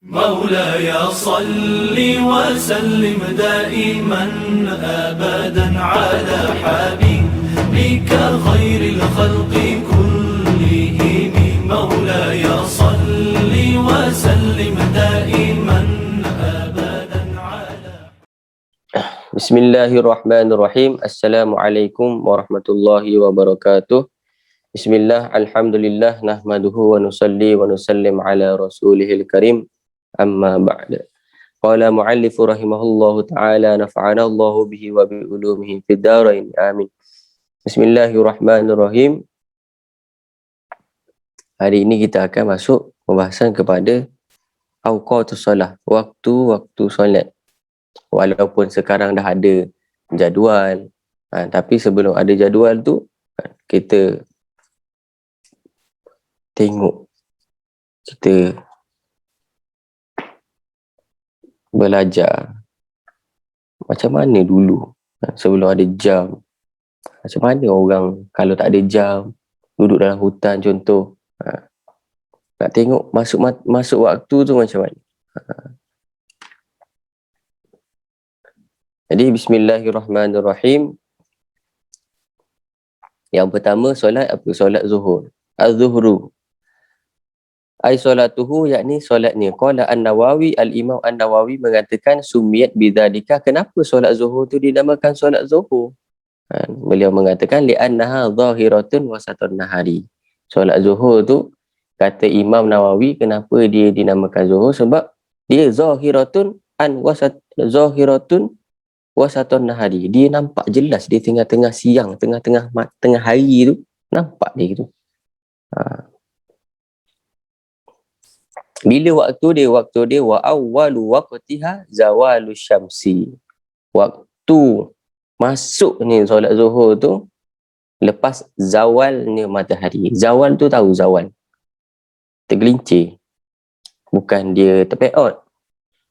مولاي صل وسلم دائما أبدا على حبيبك خير الخلق كلهم. مولاي صل وسلم دائما أبدا على. Bismillahirrahmanirrahim. Assalamualaikum warahmatullahi wabarakatuh. Bismillah, alhamdulillah, nahmaduhu wa nusalli wa nusallim ala rasulihil karim. Amma ba'da. Qala muallifu rahimahullahu ta'ala nafa'ana Allahu bihi wa bi ulumihi fid darain. Amin. Bismillahirrahmanirrahim. Hari ini kita akan masuk pembahasan kepada awqatus solah, waktu-waktu solat. Walaupun sekarang dah ada jadual, tapi sebelum ada jadual tu, kita tengok, kita belajar macam mana dulu sebelum ada jam. Macam mana orang kalau tak ada jam duduk dalam hutan contoh, nak tengok masuk waktu tu macam mana. Jadi bismillahirrahmanirrahim. Yang pertama solat apa? Solat zuhur. Az-zuhru ai solatuhu, yakni solatnya. Qala An-Nawawi, Al-Imam An-Nawawi mengatakan sumiyat bidzalika, kenapa solat zuhur tu dinamakan solat zuhur? Beliau mengatakan li'annaha zahiratun wasatun nahari. Solat zuhur tu, kata Imam Nawawi, kenapa dia dinamakan zuhur? Sebab dia zahiratun wasatun nahari. Dia nampak jelas di tengah-tengah siang, tengah-tengah hari tu, nampak dia gitu. Bila waktu dia wa awwalu waqtiha zawalu syamsi. Waktu masuk ni solat zuhur tu lepas zawalnya matahari. Zawal tu tahu zawal, tergelincir, bukan dia terpeot.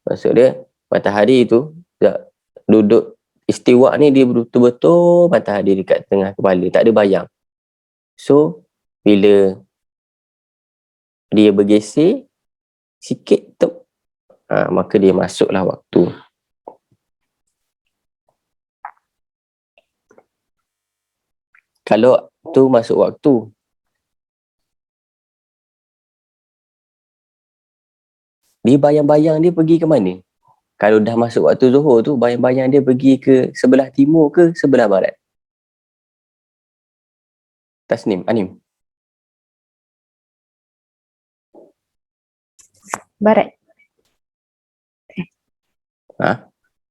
Maksud dia matahari tu duduk istiwa ni, dia betul-betul matahari dekat tengah kepala, tak ada bayang. So bila dia bergeser sikit tu, maka dia masuklah waktu. Kalau tu masuk waktu, dia bayang-bayang dia pergi ke mana? Kalau dah masuk waktu zuhur tu, bayang-bayang dia pergi ke sebelah timur ke sebelah barat? Tasnim, Anim. Barat.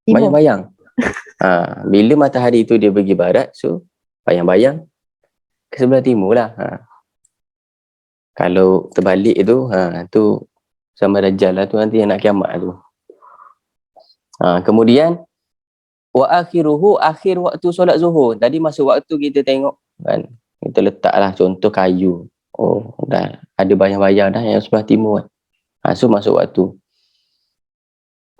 Bayang-bayang. Bila matahari tu dia pergi barat, so bayang-bayang ke sebelah timur lah. Kalau terbalik tu, tu sama Dajjal lah tu, nanti yang nak kiamat tu. Kemudian wa akhiruhu, akhir waktu solat zuhur. Tadi masuk waktu kita tengok kan, kita letaklah contoh kayu. Oh, dah ada bayang-bayang dah yang sebelah timur kan. So masuk waktu.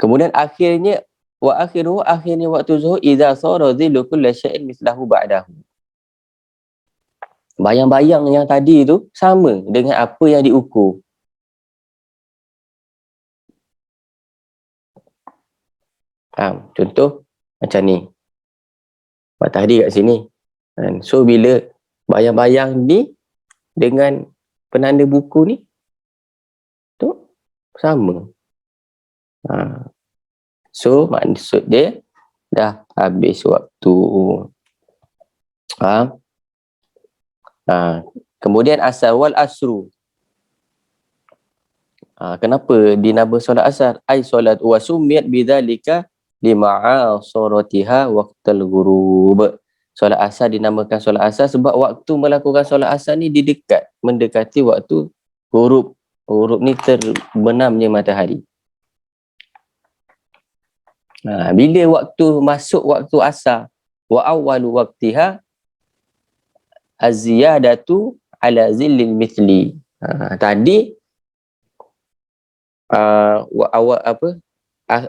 Kemudian akhirnya wa akhiruhu, akhirnya waktu zuhur idza sara dhillu kulli syai'in mislahu ba'dahu. Bayang-bayang yang tadi tu sama dengan apa yang diukur. Contoh macam ni, matahari kat sini. So bila bayang-bayang ni dengan penanda buku ni tu sama. So maksud dia dah habis waktu. Kemudian asar wal asru. Kenapa dinama solat asar? Ai solat wa sumiyat bidzalika lima'asaratiha waqtal ghurub. Solat asar dinamakan solat asar sebab waktu melakukan solat asar ni mendekati waktu ghurub. Ghurub ni terbenamnya matahari. Bila waktu masuk waktu asar, wa awwalu waqtiha az-ziyadatu ala zillil mithli. Tadi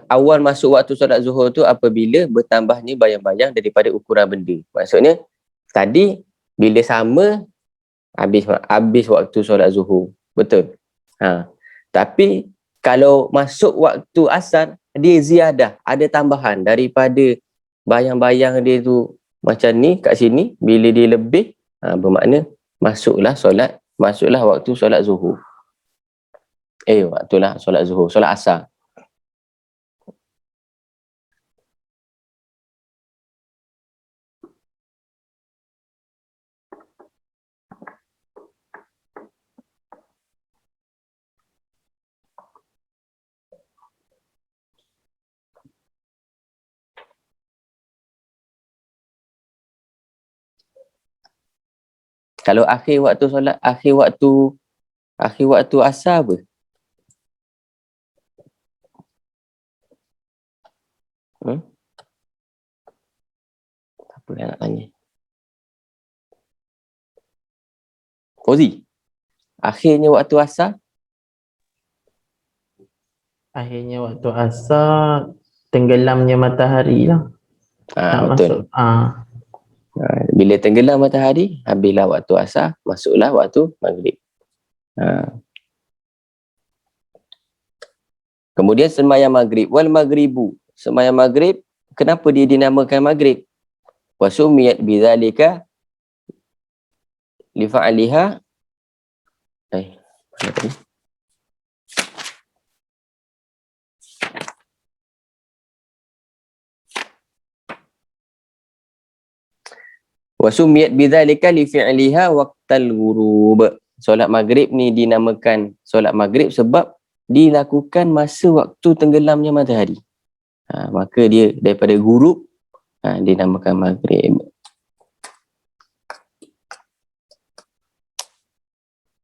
awal masuk waktu solat zuhur tu apabila bertambahnya bayang-bayang daripada ukuran benda. Maksudnya tadi bila sama habis waktu solat zuhur. Betul. Tapi Kalau masuk waktu asar, dia ziyadah, ada tambahan daripada bayang-bayang dia tu macam ni kat sini, bila dia lebih, bermakna masuklah waktu solat zuhur. Waktulah solat zuhur, solat asar. Kalau akhir waktu solat, akhir waktu asar apa? Apa yang nak tanya? Fauzi, akhirnya waktu asar? Akhirnya waktu asar, tenggelamnya matahari lah. Betul. Bila tenggelam matahari, habislah waktu asar, masuklah waktu maghrib. Kemudian sembahyang maghrib, wal maghribu, sembahyang maghrib, kenapa dia dinamakan maghrib? Wa sumiyat bidzalika li fa'liha wa sumiyat bidzalika li fi'liha waqtal ghurub. Solat maghrib ni dinamakan solat maghrib sebab dilakukan masa waktu tenggelamnya matahari. Maka dia daripada ghurub dinamakan maghrib.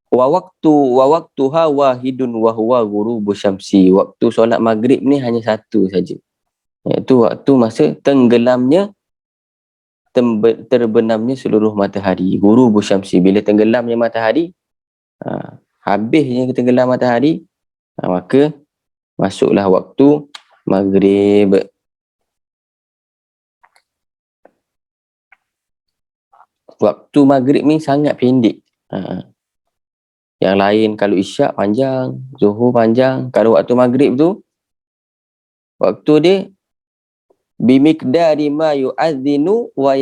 Wa waqtuha wahidun wa huwa ghurubu syamsi. Waktu solat maghrib ni hanya satu saja, iaitu waktu masa tenggelamnya terbenamnya seluruh matahari. Ghurubu syamsi, bila tenggelamnya matahari, habisnya tenggelam matahari, maka masuklah waktu maghrib. Waktu maghrib ni sangat pendek. Yang lain kalau isyak panjang, zuhur panjang. Kalau waktu maghrib tu, waktu dia bimiqdari ma yu'adzinu wa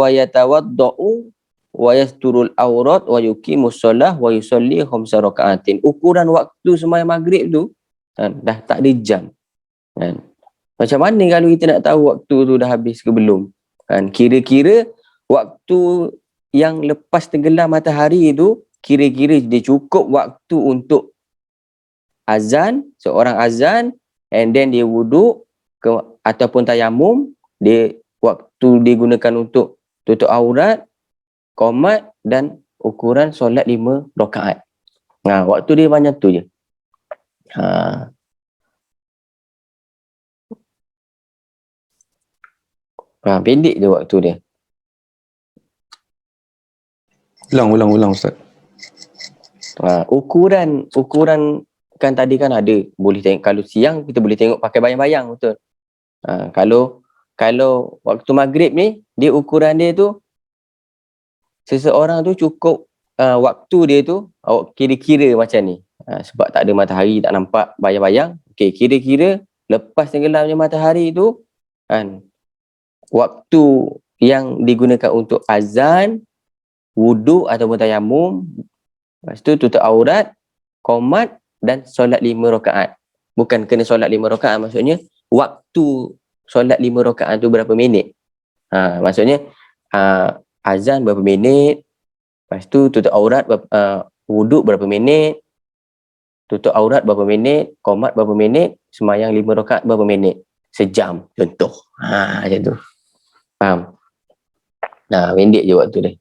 yatawadda'u wa yasturul aurat wa yuqimus shalah wa yusalli khamsa raka'atin. Ukuran waktu sembahyang maghrib tu dah tak ada jam. Macam mana kalau kita nak tahu waktu tu dah habis ke belum? Kira-kira waktu yang lepas tenggelam matahari tu, kira-kira dia cukup waktu untuk azan, seorang azan, and then dia wuduk ataupun tayamum, dia waktu digunakan untuk tutup aurat, qomat dan ukuran solat 5 rakaat. Waktu dia macam tu je. Pendek je waktu dia. Ulang Ustaz. Ukuran kan tadi kan ada, boleh tengok kalau siang kita boleh tengok pakai bayang-bayang, betul. Kalau waktu maghrib ni, dia ukuran dia tu, seseorang tu cukup waktu dia tu kira-kira macam ni. Sebab tak ada matahari, tak nampak bayang-bayang. Okey, kira-kira lepas tenggelamnya matahari tu, waktu yang digunakan untuk azan, wuduk ataupun tayamum, lepas tu tutup aurat, qomat dan solat 5 rakaat. Bukan kena solat 5 rakaat, maksudnya waktu solat 5 rakaat tu berapa minit. Maksudnya azan berapa minit, lepas tu tutup aurat wuduk berapa minit, tutup aurat berapa minit, qomat berapa minit, sembahyang 5 rakaat berapa minit. Sejam contoh. Macam tu. Faham? Pendek je waktu dia.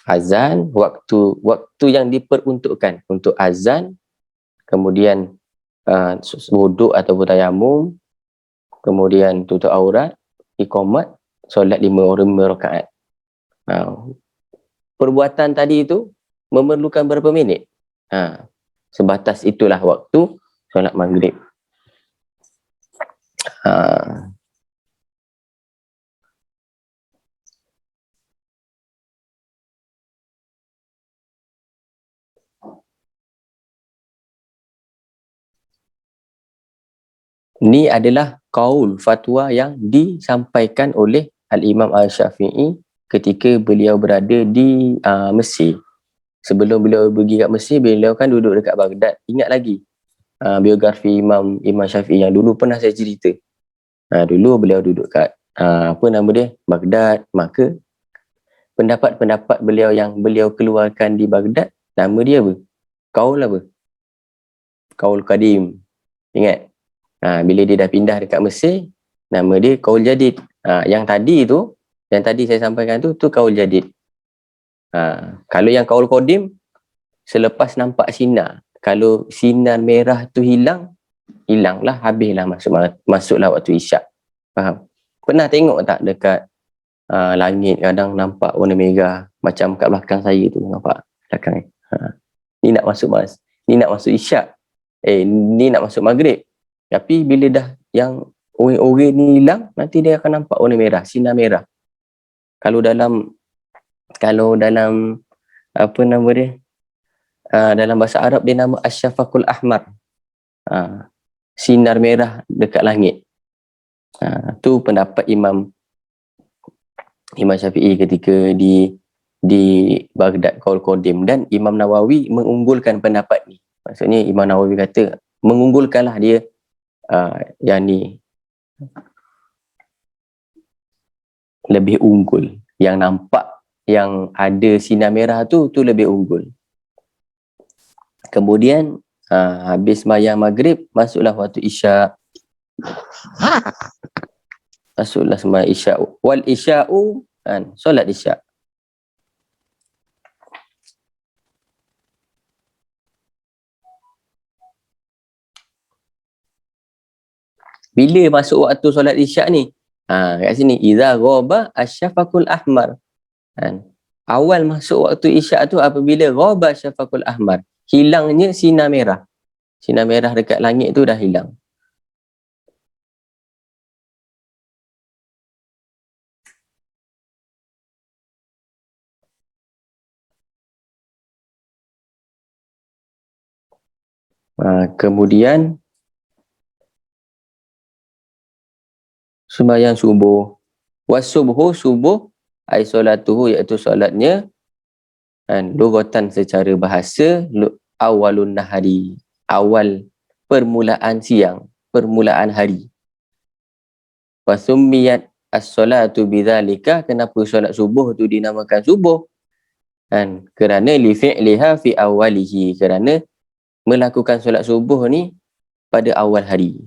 Azan, waktu yang diperuntukkan untuk azan, kemudian wuduk ataupun tayamum, kemudian tutup aurat, iqamat, solat 5 rakaat. Perbuatan tadi itu memerlukan berapa minit? Sebatas itulah waktu solat maghrib. Ni adalah kaul fatwa yang disampaikan oleh Al-Imam Al-Syafi'i ketika beliau berada di Mesir. Sebelum beliau pergi kat Mesir, beliau kan duduk dekat Baghdad. Ingat lagi biografi Imam Syafi'i yang dulu pernah saya cerita. Dulu beliau duduk kat Baghdad. Maka pendapat-pendapat beliau yang beliau keluarkan di Baghdad, nama dia apa? Kaul apa? Kaul Qadim. Ingat? Bila dia dah pindah dekat Mesir, nama dia Kaul Jadid. Yang tadi saya sampaikan tu Kaul Jadid. Kalau yang Kaul Qadim, selepas nampak sinar. Kalau sinar merah tu hilanglah, habislah, masuklah waktu isyak. Faham? Pernah tengok tak dekat langit kadang nampak warna merah, macam kat belakang saya tu, nampak belakang ni. Ni nak masuk ni nak masuk isyak. Ni nak masuk maghrib. Tapi bila dah yang oreh-oreh ni hilang, nanti dia akan nampak warna merah, sinar merah. Kalau dalam apa nama dia? Dalam bahasa Arab dia nama Asyafaqul Ahmar. Sinar merah dekat langit. Tu pendapat Imam Syafi'i ketika di Baghdad, Qaul Qadim. Dan Imam Nawawi mengunggulkan pendapat ni. Maksudnya Imam Nawawi kata mengunggulkanlah dia yang ni lebih unggul. Yang nampak yang ada sinar merah tu lebih unggul. Kemudian habis sembahyang maghrib, masuklah waktu isyak. Masuklah sembahyang isyak. Wal isya'u, solat isyak. Bila masuk waktu solat isyak ni? Kat sini, idza ghaba asyafaqul ahmar. Awal masuk waktu isyak tu apabila ghaba asyafaqul ahmar. Hilangnya sinar merah. Sinar merah dekat langit tu dah hilang. Kemudian sembahyang subuh. Wasubhu, subuh, ay solatuhu, iaitu solatnya, lughatan secara bahasa, awalun nahari, awal permulaan siang, permulaan hari. Wasummiyat as-solatu bidzalika, kenapa solat subuh tu dinamakan subuh? Kerana li fi'liha fi awalihi, kerana melakukan solat subuh ni pada awal hari.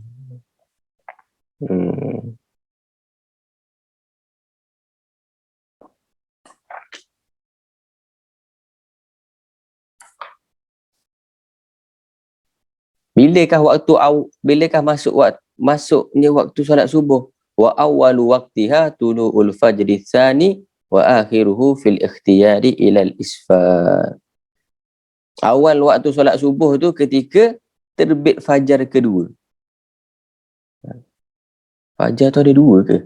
Bilakah masuknya waktu solat subuh? Wa awwalu waqtiha tulu'ul fajri tsani wa akhiruhu fil ikhtiyari ilal isfar. Awal waktu solat subuh tu ketika terbit fajar kedua. Fajar tu ada dua ke?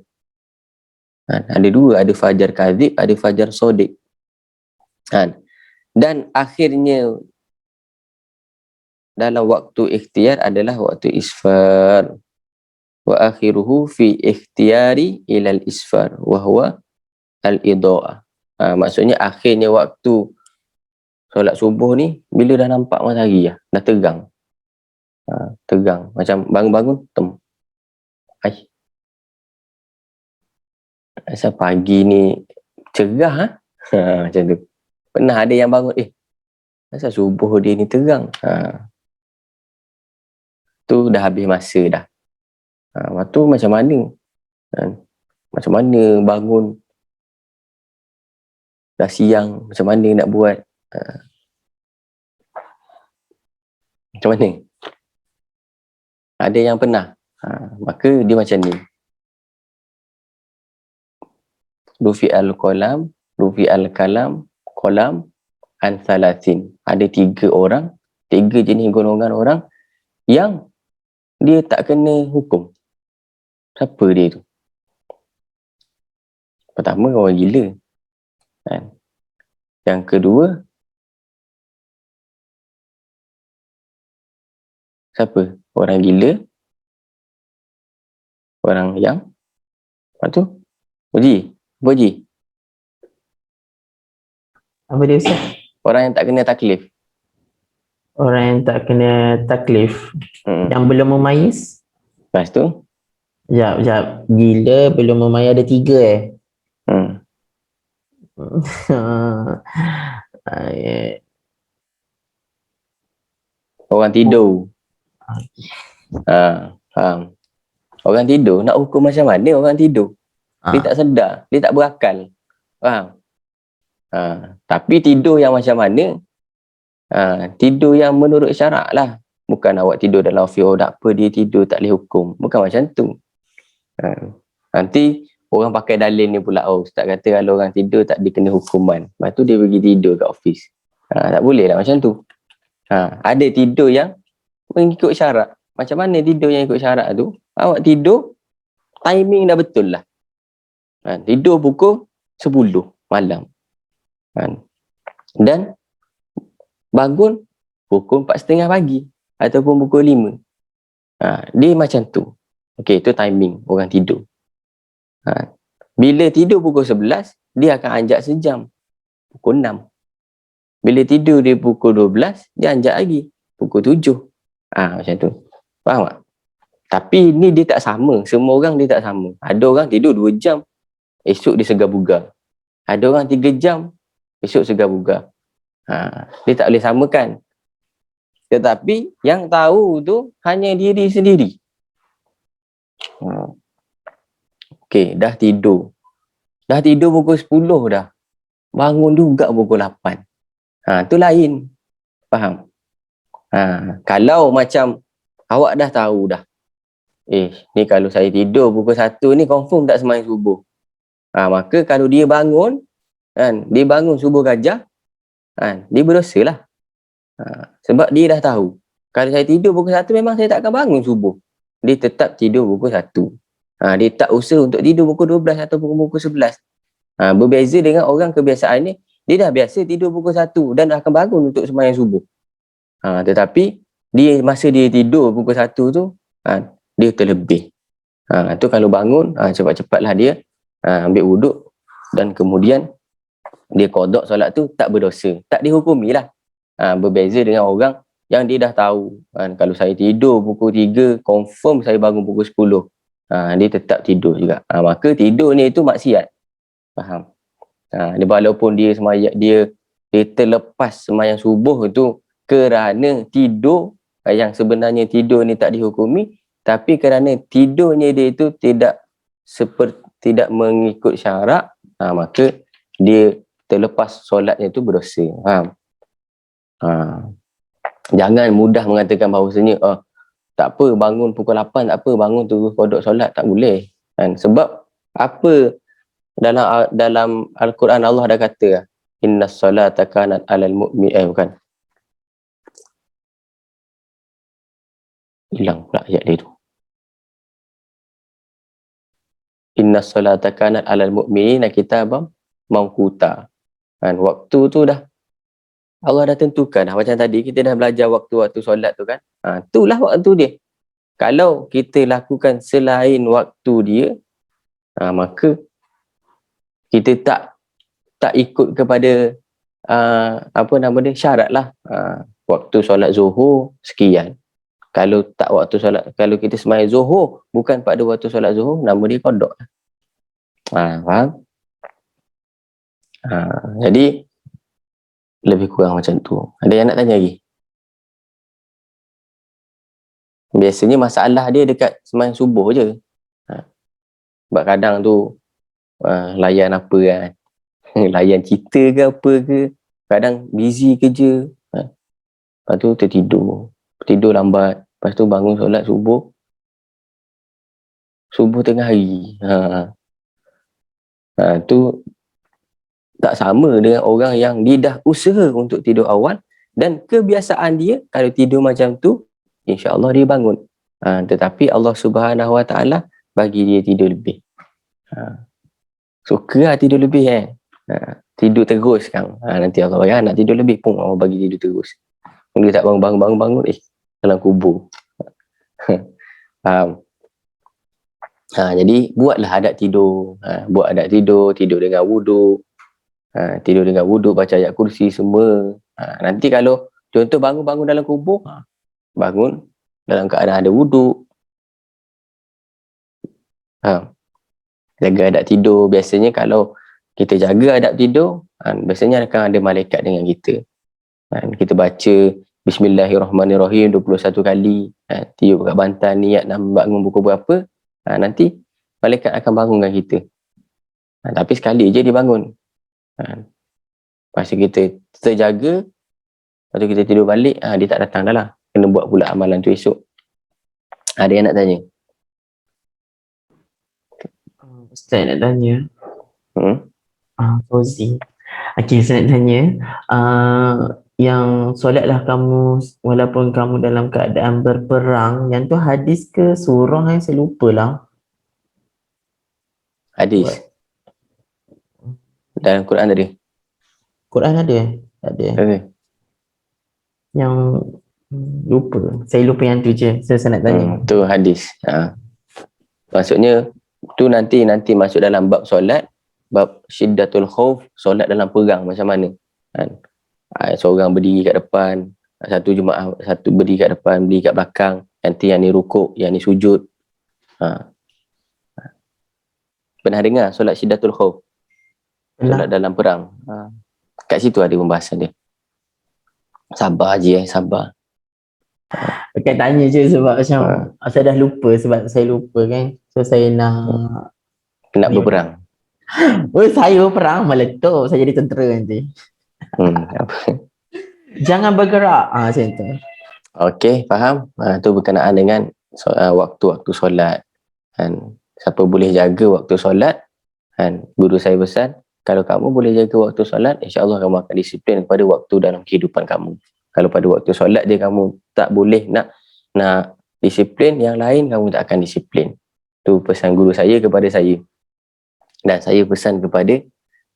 Ada dua, ada fajar kadhib, ada fajar sodik. Dan akhirnya dalam waktu ikhtiar adalah waktu isfar. Wa akhiruhu fi ikhtiyari ilal isfar wa huwa al-idha'ah. Maksudnya akhirnya waktu solat subuh ni bila dah nampak matahari dah tegang. Tegang macam bangun-bangun asal pagi ni cerah macam tu. Pernah ada yang bangun asal subuh dia ni tegang. Tu dah habis masa dah. Waktu macam mana? Macam mana bangun dah siang, macam mana nak buat? Macam mana? Ada yang pernah? Maka dia macam ni. Rufi al-qalam, rufi al-kalam, qalam, an thalathin. Ada 3 orang, 3 jenis golongan orang yang dia tak kena hukum. Siapa dia tu? Pertama, orang gila. Yang kedua, siapa? Orang gila. Orang yang apa tu? Uji. Apa uji? Apa dia Ustaz? Orang yang tak kena taklif. Orang yang tak kena taklif. Hmm. Yang belum memayis. Lepas tu? Sekejap. Gila belum memayis ada 3 Hmm. Orang tidur. Faham. Orang tidur, nak hukum macam mana orang tidur? Dia tak sedar, dia tak berakal. Faham? Tapi tidur yang macam mana? Tidur yang menurut syarak lah. Bukan awak tidur dalam ofis, tak apa dia tidur tak boleh hukum. Bukan macam tu. Nanti orang pakai dalil ni pula, ustaz kata kalau orang tidur tak dikena hukuman. Lepas tu dia pergi tidur kat ofis. Tak boleh lah macam tu. Ada tidur yang mengikut syarak. Macam mana tidur yang ikut syarak tu? Awak tidur, timing dah betul lah. Tidur pukul 10 malam. Dan bangun pukul 4.30 pagi ataupun pukul 5. Dia macam tu. Okey, itu timing orang tidur. Bila tidur pukul 11, dia akan anjak sejam. Pukul 6. Bila tidur dia pukul 12, dia anjak lagi. Pukul 7. Macam tu. Faham tak? Tapi ni dia tak sama. Semua orang dia tak sama. Ada orang tidur 2 jam, esok dia segar bugar. Ada orang 3 jam, esok segar bugar. Dia tak boleh samakan. Tetapi yang tahu tu hanya diri sendiri. Okey, dah tidur. Dah tidur pukul 10 dah. Bangun juga pukul 8. Tu lain. Faham? Kalau macam awak dah tahu dah. Ni kalau saya tidur pukul 1 ni confirm tak sembahyang subuh. Maka kalau dia bangun, dia bangun subuh gajah, dia berdosa lah. Sebab dia dah tahu. Kalau saya tidur pukul 1 memang saya tak akan bangun subuh. Dia tetap tidur pukul 1. Dia tak usaha untuk tidur pukul 12 atau pukul 11. Berbeza dengan orang kebiasaan ni, dia dah biasa tidur pukul 1 dan akan bangun untuk sembahyang subuh. Tetapi masa dia tidur pukul 1 tu, dia terlebih. Tu kalau bangun, cepat-cepatlah dia ambil wuduk dan kemudian dia qada solat tu, tak berdosa, tak dihukumi lah. Berbeza dengan orang yang dia dah tahu, kalau saya tidur pukul 3 confirm saya bangun pukul 10. Dia tetap tidur juga. Maka tidur ni itu maksiat. Faham? Dia walaupun dia sembahyang, dia terlepas sembahyang subuh tu kerana tidur, yang sebenarnya tidur ni tak dihukumi, tapi kerana tidurnya dia itu tidak mengikut syarak, maka dia terlepas solatnya itu berdosa. Faham? Jangan mudah mengatakan bahawasanya tak apa bangun pukul 8, tak apa bangun tu qada solat, tak boleh. Sebab apa dalam Al-Quran Allah dah kata, innas salata kanat alal mu'min, bukan, hilang pula ayat dia tu. Innas salata kanat alal mu'minina kitabam mawquta. Waktu tu dah Allah dah tentukan dah. Macam tadi kita dah belajar waktu-waktu solat tu kan. Itulah waktu dia. Kalau kita lakukan selain waktu dia, maka kita tak ikut kepada syarat lah. Waktu solat Zuhur sekian. Kalau tak waktu solat, kalau kita sembahyang Zuhur bukan pada waktu solat Zuhur, nama dia qada. Faham? Jadi lebih kurang macam tu. Ada yang nak tanya lagi? Biasanya masalah dia dekat sembahyang subuh je. Sebab kadang tu layan apa kan. Layan cerita ke apa ke. Kadang busy kerja. Lepas tu tertidur. Tidur lambat. Lepas tu bangun solat subuh. Subuh tengah hari. Tu tak sama dengan orang yang dia dah usaha untuk tidur awal. Dan kebiasaan dia kalau tidur macam tu, insya-Allah dia bangun. Tetapi Allah Subhanahu Wa Taala bagi dia tidur lebih. Suka lah tidur lebih tidur terus kan. Nanti Allah bagi nak tidur lebih pun Allah bagi tidur terus. Dia tak bangun dalam kubur. Jadi buatlah adat tidur. Buat adat tidur, tidur dengan wuduk. Tidur dengan wuduk, baca ayat kursi semua. Nanti kalau contoh bangun-bangun dalam kubur, bangun dalam keadaan ada wuduk. Jaga adab tidur. Biasanya kalau kita jaga adab tidur, biasanya akan ada malaikat dengan kita. Kita baca Bismillahirrahmanirrahim 21 kali, tiup kat bantal, niat nak bangun pukul berapa, nanti malaikat akan bangunkan kita. Tapi sekali je dia bangun. Lepas tu kita terjaga, lepas tu kita tidur balik, dia tak datang dah lah. Kena buat pula amalan tu esok. Ada yang nak tanya? Ustaz nak tanya. Hmm? Fauzi. Okey, saya nak tanya. Yang solatlah kamu walaupun kamu dalam keadaan berperang, yang tu hadis ke surah yang saya lupa lah. Hadis. Dalam Quran tadi. Quran ada? Tak ada. Okay. Yang lupa. Saya lupa yang tu je. Saya nak tanya. Tu hadis. Maksudnya tu nanti masuk dalam bab solat, bab syiddatul khauf, solat dalam perang macam mana. Seorang berdiri kat depan, satu jemaah satu berdiri kat depan, berdiri kat belakang, nanti yang ni rukuk, yang ni sujud. Pernah dengar solat syiddatul khauf? Solat dalam perang. Kat situ ada pembahasan dia. Sabar je, sabar. Bukan tanya je sebab macam saya dah lupa, sebab saya lupa kan. So saya nak berperang. Saya berperang meletup, saya jadi tentera nanti. Jangan bergerak. Macam tu. Okey, faham. Tu berkenaan dengan waktu-waktu solat. Siapa boleh jaga waktu solat, guru saya pesan, kalau kamu boleh jaga waktu solat, insya-Allah kamu akan disiplin kepada waktu dalam kehidupan kamu. Kalau pada waktu solat je kamu tak boleh nak disiplin, yang lain kamu tak akan disiplin. Tu pesan guru saya kepada saya. Dan saya pesan kepada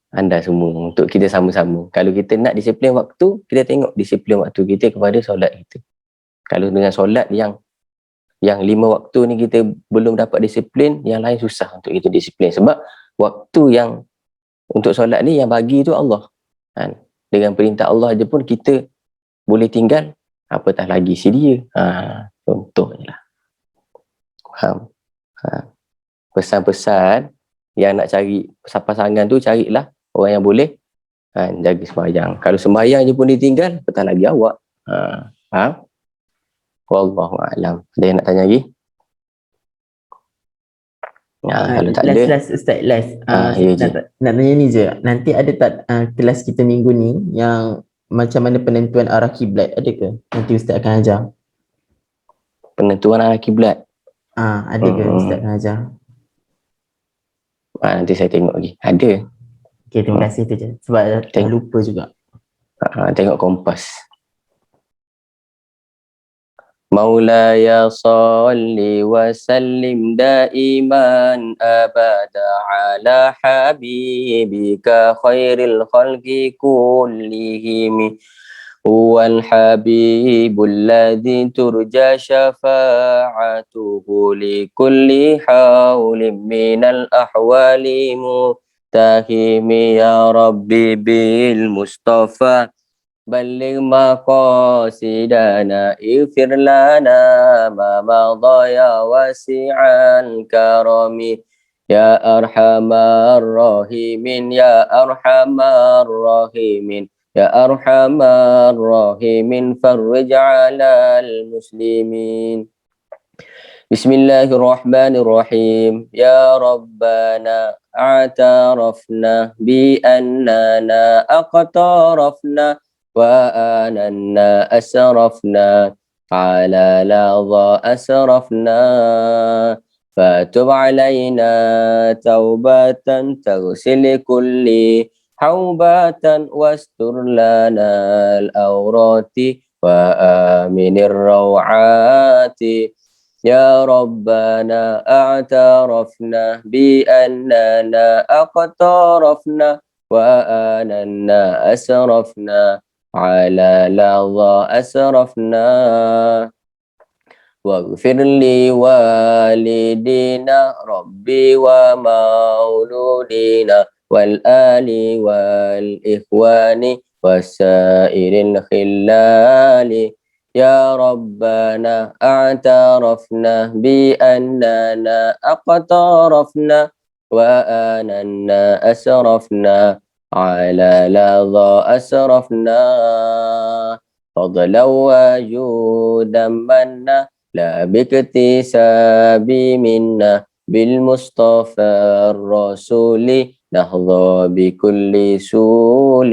anda semua untuk kita sama-sama. Kalau kita nak disiplin waktu, kita tengok disiplin waktu kita kepada solat kita. Kalau dengan solat yang 5 waktu ni kita belum dapat disiplin, yang lain susah untuk kita disiplin. Sebab waktu yang untuk solat ni yang bagi tu Allah. Dengan perintah Allah je pun kita boleh tinggal, apatah lagi si dia. Contohnya lah. Faham? Pesan-pesan yang nak cari pasangan tu, carilah orang yang boleh jaga sembahyang. Kalau sembahyang je pun ditinggal, apatah lagi awak. Faham? Wallahu a'lam. Ada yang nak tanya lagi? Kalau tak ada, Ustaz, last. nak tanya ni je. Nanti ada tak kelas kita minggu ni yang macam mana penentuan arah kiblat, ada ke? Nanti Ustaz akan ajar. Penentuan arah kiblat? Ada ke Ustaz akan ajar? Nanti saya tengok lagi. Ada. Okey, terima kasih tu je. Sebab dah lupa juga. Tengok kompas. Maulaya salli wa sallim daiman abada ala habibika khairil khalqi kullihim huwal habibul ladzi turja syafa'atuhu li kulli hawlim minal ahwali mutahimi ya rabbi bil mustafa بلغ مقاصدنا اغفر لنا ما مضى يا واسع الكرم يا أرحم الراحمين يا أرحم الراحمين يا أرحم الراحمين فرج على المسلمين بسم الله الرحمن الرحيم يا ربنا اعترفنا بأننا اقترفنا وآننا أسرفنا على لظى أسرفنا فتب علينا توبة تغسل كل حوبة واستر لنا الأورات وآمن الروعات يا ربنا اعترفنا بأننا اقترفنا وآننا أسرفنا على لظى أسرفنا واغفر لي والدينا ربي ومولودينا والآل والإخوان وسائر الخلال يا ربنا اعترفنا بأننا أقترفنا وآننا أسرفنا على لظى أسرفنا فضلا وجودا منا لا باكتساب منا بالمصطفى الرسول نحظى بكل سول